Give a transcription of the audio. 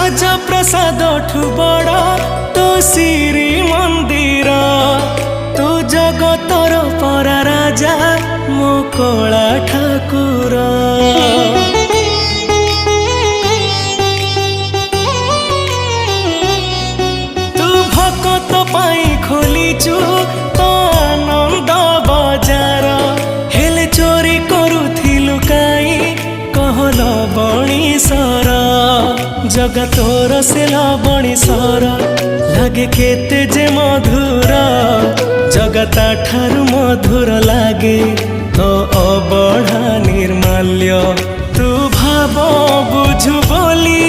ରାଜପ୍ରସାଦ ଠୁ ବଡ଼ ତୋ ଶ୍ରୀ ମନ୍ଦିର। ତୁ ଜଗତର ପରା ରାଜା ମୋ କଳା ଠାକୁର। ତୁ ଭକତ ପାଇଁ ଖୋଲିଛୁ ତ ଆନନ୍ଦ ବଜାର। ହେଲେ ଚୋରି କରୁଥିଲୁ କାଇଁ କହଲ ବଣିସର। ଜଗା ତୋର ସେ ଲବଣିସର ଲାଗେ କେତେ ଯେ ମଧୁର। ଜଗା ତା ଠାରୁ ମଧୁର ଲାଗେ ତ ଅବଢା ନିର୍ମାଲ୍ୟ। ତୁ ଭାବ ବୁଝୁ ବୋଲି